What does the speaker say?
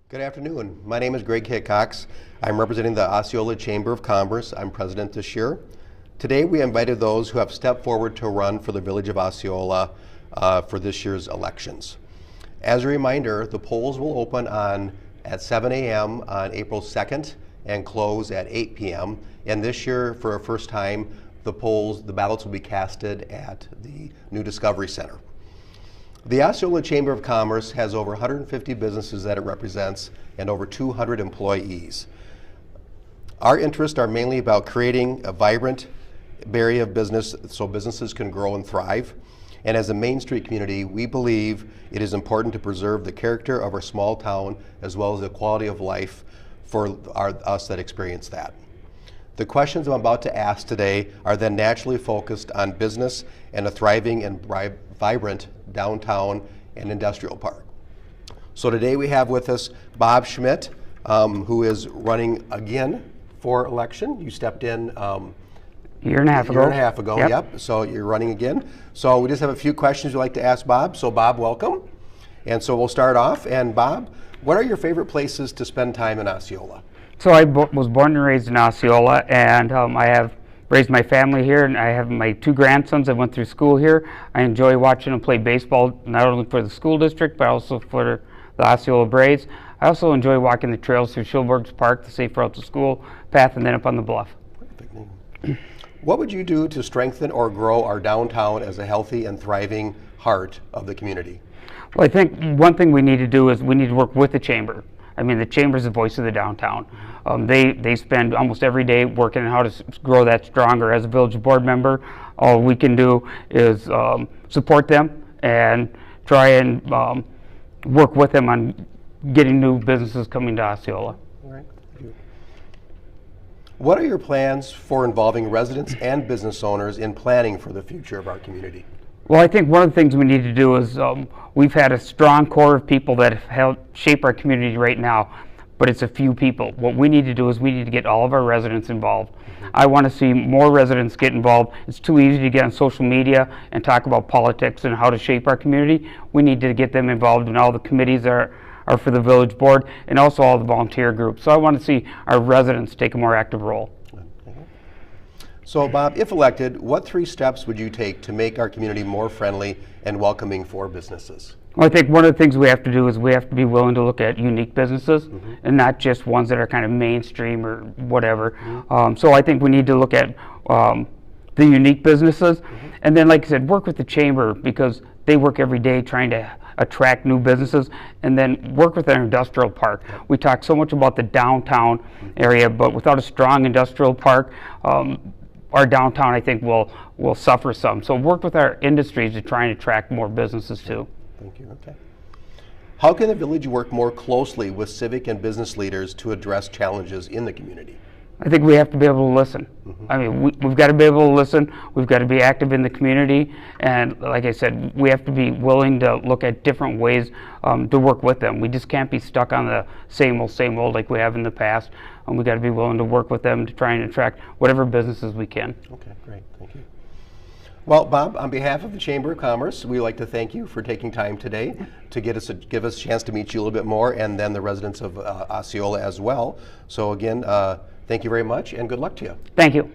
Good afternoon. My name is Greg Hickox. I'm representing the Osceola Chamber of Commerce. I'm president this year. Today we invited those who have stepped forward to run for the Village of Osceola for this year's elections. As a reminder, the polls will open at 7 a.m. on April 2nd and close at 8 p.m. And this year, for a first time, the ballots will be casted at the new Discovery Center. The Osceola Chamber of Commerce has over 150 businesses that it represents and over 200 employees. Our interests are mainly about creating a vibrant area of business so businesses can grow and thrive. And as a Main Street community, we believe it is important to preserve the character of our small town as well as the quality of life for us that experience that. The questions I'm about to ask today are then naturally focused on business and a thriving and vibrant downtown and industrial park. So today we have with us Bob Schmidt, who is running again for election. You stepped in year and a half ago. Yep. So you're running again. So we just have a few questions we'd like to ask Bob. So Bob, welcome. And so we'll start off. And Bob, what are your favorite places to spend time in Osceola? So I was born and raised in Osceola, and I have raised my family here, and I have my two grandsons that went through school here. I enjoy watching them play baseball, not only for the school district, but also for the Osceola Braves. I also enjoy walking the trails through Schilberg's Park, the safe route to school path, and then up on the bluff. What would you do to strengthen or grow our downtown as a healthy and thriving heart of the community? Well, I think one thing we need to do is we need to work with the chamber. I mean, the chamber is the voice of the downtown. They spend almost every day working on how to grow that stronger. As a village board member, all we can do is support them and try and work with them on getting new businesses coming to Osceola. All right. What are your plans for involving residents and business owners in planning for the future of our community? Well, I think one of the things we need to do is we've had a strong core of people that have helped shape our community right now, but it's a few people. What we need to do is we need to get all of our residents involved. I want to see more residents get involved. It's too easy to get on social media and talk about politics and how to shape our community. We need to get them involved in all the committees that are for the village board and also all the volunteer groups. So I want to see our residents take a more active role. So Bob, if elected, what 3 steps would you take to make our community more friendly and welcoming for businesses? Well, I think one of the things we have to do is we have to be willing to look at unique businesses and not just ones that are kind of mainstream or whatever. So I think we need to look at the unique businesses and then, like I said, work with the chamber because they work every day trying to attract new businesses, and then work with our industrial park. We talk so much about the downtown area, but without a strong industrial park, our downtown, I think, will suffer some. So work with our industries to try and attract more businesses too. Thank you. Okay. How can the village work more closely with civic and business leaders to address challenges in the community? I think we have to be able to listen. I mean, we've got to be able to listen. We've got to be active in the community. And like I said, we have to be willing to look at different ways to work with them. We just can't be stuck on the same old like we have in the past. We've got to be willing to work with them to try and attract whatever businesses we can. Okay, great. Thank you. Well, Bob, on behalf of the Chamber of Commerce, we'd like to thank you for taking time today to give us a chance to meet you a little bit more, and then the residents of Osceola as well. So again, thank you very much, and good luck to you. Thank you.